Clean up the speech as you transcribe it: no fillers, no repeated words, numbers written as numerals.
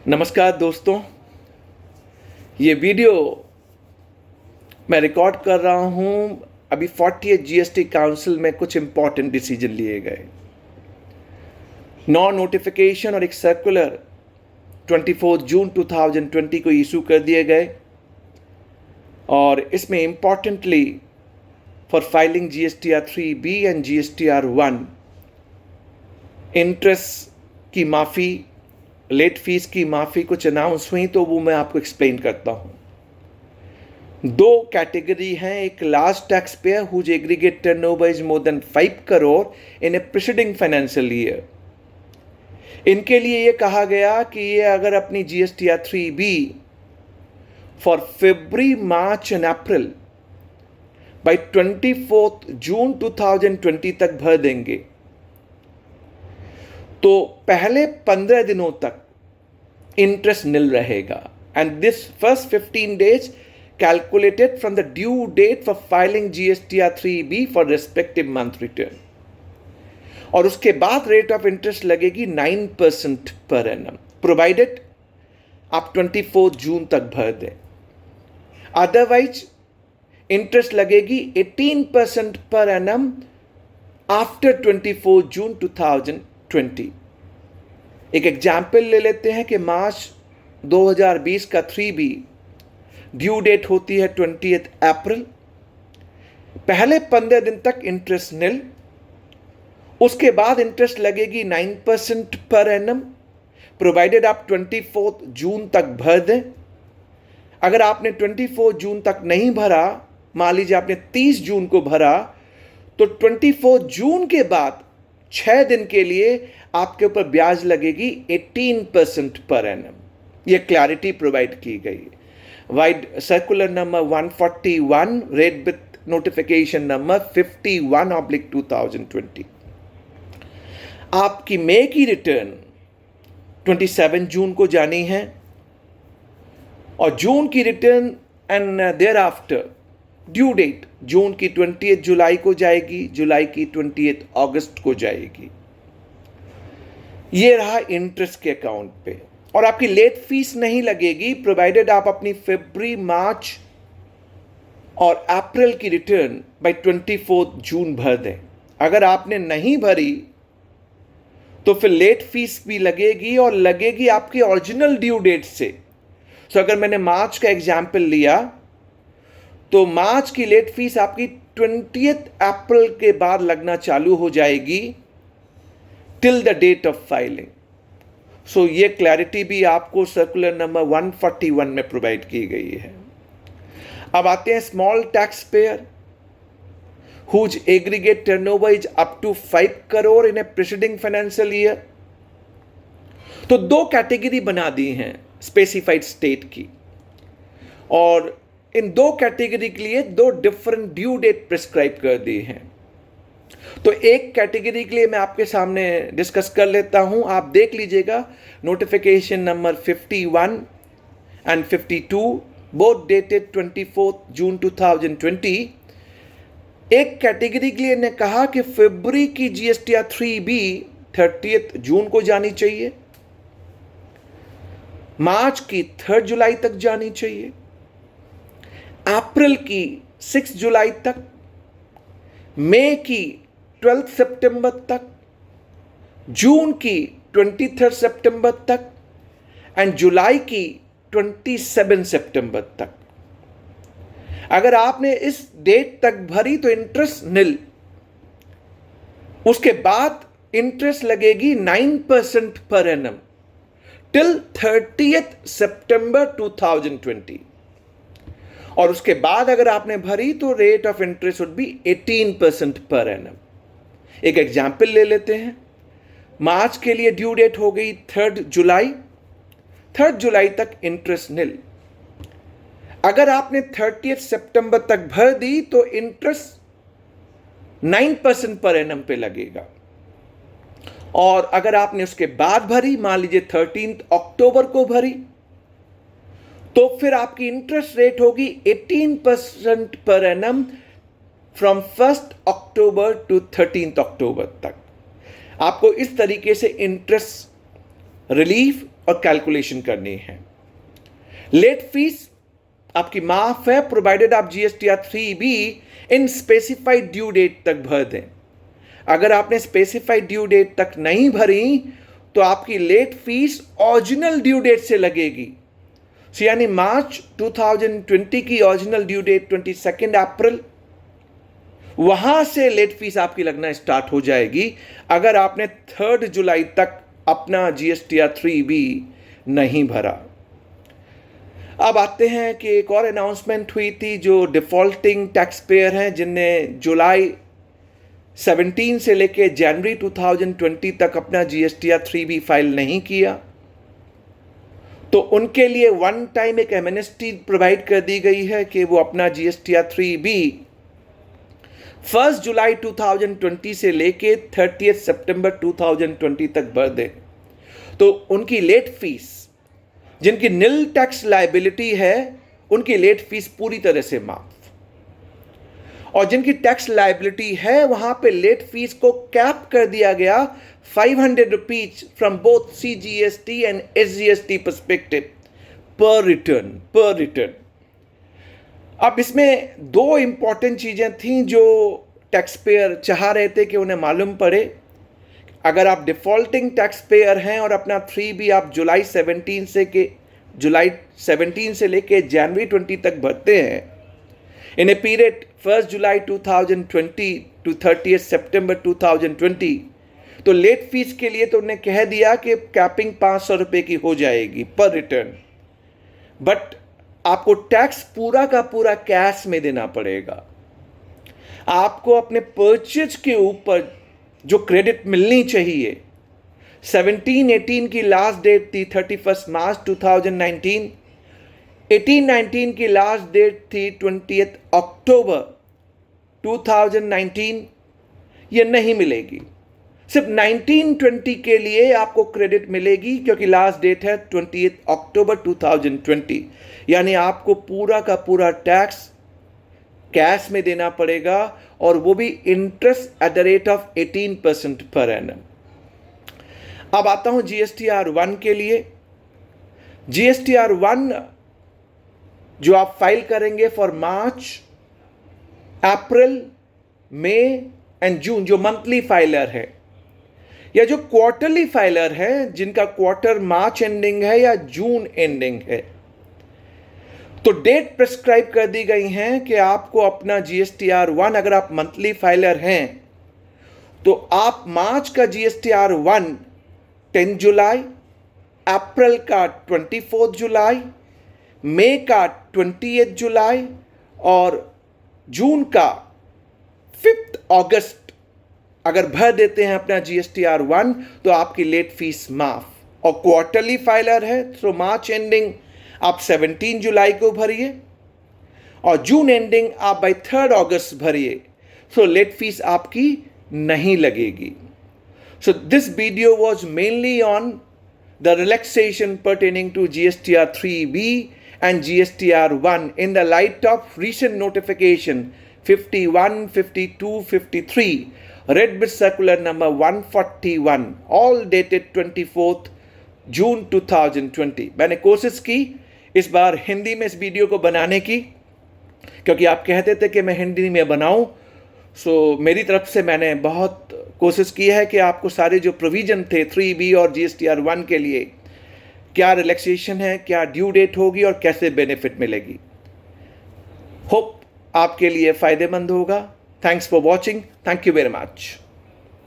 नमस्कार दोस्तों, ये वीडियो मैं रिकॉर्ड कर रहा हूँ। अभी 40th जीएसटी काउंसिल में कुछ इम्पॉर्टेंट डिसीजन लिए गए। नोटिफिकेशन और एक सर्कुलर 24 जून 2020 को इशू कर दिए गए और इसमें importantly for filing GSTR 3B and GSTR 1 interest की माफ़ी, लेट फीस की माफ़ी कुछ अनाउंस हुई, तो वो मैं आपको एक्सप्लेन करता हूँ। दो कैटेगरी हैं, एक large tax payer whose aggregate turnover is more than 5 crore in a preceding financial year. इनके लिए ये कहा गया कि ये अगर अपनी GSTR 3B for February, March and April by 24 June 2020 तक भर देंगे तो पहले 15 दिनों तक इंटरेस्ट निल रहेगा, and this first 15 days calculated from the due date for filing GSTR 3B for respective month return. और उसके बाद रेट ऑफ इंटरेस्ट लगेगी 9% पर एनम, प्रोवाइडेड आप 24 जून तक भर दें। अदरवाइज इंटरेस्ट लगेगी 18% पर एनम आफ्टर 24 जून 2020। एक एग्जाम्पल ले लेते हैं कि मार्च 2020 का 3B ड्यू डेट होती है 20 अप्रैल। पहले 15 दिन तक इंटरेस्ट निल, उसके बाद इंटरेस्ट लगेगी 9% पर एनम, प्रोवाइडेड आप 24 जून तक भर दें। अगर आपने 24 जून तक नहीं भरा, मान लीजिए आपने 30 जून को भरा, तो 24 जून के बाद 6 दिन के लिए आपके ऊपर ब्याज लगेगी 18% पर एनम। यह क्लैरिटी प्रोवाइड की गई। Wide circular number 141 red with notification number 51/2020। आपकी मई की रिटर्न 27 जून को जानी है और जून की return and thereafter due date June की 20 जुलाई को जाएगी, जुलाई की 20 अगस्त को जाएगी। ये रहा इंटरेस्ट के अकाउंट पे। और आपकी लेट फीस नहीं लगेगी, प्रोवाइडेड आप अपनी फरवरी, मार्च और अप्रैल की रिटर्न बाय 24 जून भर दें। अगर आपने नहीं भरी तो फिर लेट फीस भी लगेगी और लगेगी आपकी ओरिजिनल ड्यू डेट से। सो अगर मैंने मार्च का एग्जाम्पल लिया तो मार्च की लेट फीस आपकी 20 अप्रैल के बाद लगना चालू हो जाएगी till the date of filing. So ये क्लैरिटी भी आपको सर्कुलर नंबर 141 में प्रोवाइड की गई है। अब आते हैं small tax payer whose aggregate turnover is up to 5 crore in a preceding financial year. तो दो कैटेगरी बना दी हैं स्पेसिफाइड स्टेट की, और इन दो कैटेगरी के लिए दो डिफरेंट ड्यू डेट प्रिस्क्राइब कर दी हैं। तो एक कैटेगरी के लिए मैं आपके सामने डिस्कस कर लेता हूं, आप देख लीजिएगा। Notification number 51 and 52 both dated 24 June 2020। एक कैटेगरी के लिए ने कहा कि फरवरी की GSTR 3B 30 जून को जानी चाहिए, मार्च की 3 जुलाई तक जानी चाहिए, अप्रैल की 6 जुलाई तक, मई की 12 सितंबर तक, जून की 23 सितंबर तक एंड जुलाई की 27 सितंबर तक। अगर आपने इस डेट तक भरी तो इंटरेस्ट निल, उसके बाद इंटरेस्ट लगेगी 9% पर एनम टिल 30 सितंबर 2020। और उसके बाद अगर आपने भरी तो rate of interest would be 18% per annum. एक एग्जाम्पल ले लेते हैं। मार्च के लिए ड्यू डेट हो गई 3 जुलाई। 3 जुलाई तक इंटरेस्ट निल। अगर आपने 30 सितंबर तक भर दी तो इंटरेस्ट 9% पर एनम पे लगेगा। और अगर आपने उसके बाद भरी, मान लीजिए 13 अक्टूबर को भरी, तो फिर आपकी इंटरेस्ट रेट होगी 18% पर एनम फ्रॉम 1 अक्टूबर टू 13 अक्टूबर तक। आपको इस तरीके से इंटरेस्ट रिलीफ और कैलकुलेशन करनी है। लेट फीस आपकी माफ है प्रोवाइडेड आप GSTR 3B in specified due date तक भर दें। अगर आपने स्पेसिफाइड ड्यू डेट तक नहीं भरी तो आपकी late fees original due date से लगेगी। यानी मार्च 2020 की ओरिजिनल ड्यू डेट 22 अप्रैल, वहां से लेट फीस आपकी लगना स्टार्ट हो जाएगी अगर आपने 3 जुलाई तक अपना जीएसटीआर 3B नहीं भरा। अब आते हैं कि एक और अनाउंसमेंट हुई थी, जो डिफॉल्टिंग टैक्स पेयर हैं जिनने जुलाई 17 से लेके जनवरी 2020 तक अपना जीएसटीआर 3B फाइल नहीं किया, तो उनके लिए वन टाइम एक एमनेस्टी प्रोवाइड कर दी गई है कि वो अपना जीएसटीआर 3B 1 जुलाई 2020 से लेके 30 सितंबर 2020 तक भर दें। तो उनकी लेट फीस, जिनकी नील टैक्स लायबिलिटी है, उनकी लेट फीस पूरी तरह से माफ, और जिनकी टैक्स लायबिलिटी है वहां पे लेट फीस को कैप कर दिया गया 500 rupees from both CGST and SGST perspective पर रिटर्न। अब इसमें दो इंपॉर्टेंट चीजें थीं जो टैक्स पेयर चाह रहे थे कि उन्हें मालूम पड़े। अगर आप डिफॉल्टिंग टैक्स पेयर हैं और अपना 3B आप जुलाई 17 से लेके जनवरी 20 तक भरते हैं, इन ए पीरियड 1 जुलाई 2020 टू 30 सितंबर 2020, तो लेट फीस के लिए तो उन्हें कह दिया कि कैपिंग 500 रुपये की हो जाएगी पर रिटर्न, बट आपको टैक्स पूरा का पूरा कैश में देना पड़ेगा। आपको अपने परचेज के ऊपर जो क्रेडिट मिलनी चाहिए, 17-18 की लास्ट डेट थी 31 मार्च 2019, 18-19 की लास्ट डेट थी 20 अक्टूबर 2019, ये नहीं मिलेगी। सिर्फ 19-20 के लिए आपको क्रेडिट मिलेगी क्योंकि लास्ट डेट है 20 अक्टूबर 2020। यानी आपको पूरा का पूरा टैक्स कैश में देना पड़ेगा, और वो भी interest at the rate of 18% per annum. अब आता हूं जीएसटीआर 1 के लिए। जीएसटीआर 1 जो आप फाइल करेंगे for March, April, May and June, जो मंथली फाइलर है या जो क्वार्टरली फाइलर है जिनका क्वार्टर मार्च एंडिंग है या जून एंडिंग है, तो डेट प्रिस्क्राइब कर दी गई हैं कि आपको अपना जीएसटीआर 1, अगर आप मंथली फाइलर हैं तो आप मार्च का जीएसटीआर 1 10 जुलाई, अप्रैल का 24 जुलाई, मई का 28 जुलाई और जून का 5 अगस्त अगर भर देते हैं अपना जीएसटीआर 1 तो आपकी लेट फीस माफ। और क्वार्टरली फाइलर है तो मार्च एंडिंग आप 17 जुलाई को भरिए और जून एंडिंग आप बाय 3 अगस्त भरिए, सो लेट फीस आपकी नहीं लगेगी। So this video was mainly on the relaxation pertaining to GSTR 3B and GSTR 1 in the light of recent notification 51, 52, 53 Red Bit Circular number 141 all dated 24th जून 2020। मैंने कोशिश की इस बार हिंदी में इस वीडियो को बनाने की, क्योंकि आप कहते थे कि मैं हिंदी में बनाऊं, सो मेरी तरफ से मैंने बहुत कोशिश की है कि आपको सारे जो प्रोविजन थे 3B और GSTR 1 के लिए, क्या रिलैक्सेशन है, क्या ड्यू डेट होगी और कैसे बेनिफिट मिलेगी, होप आपके लिए फ़ायदेमंद होगा। Thanks for watching, thank you very much.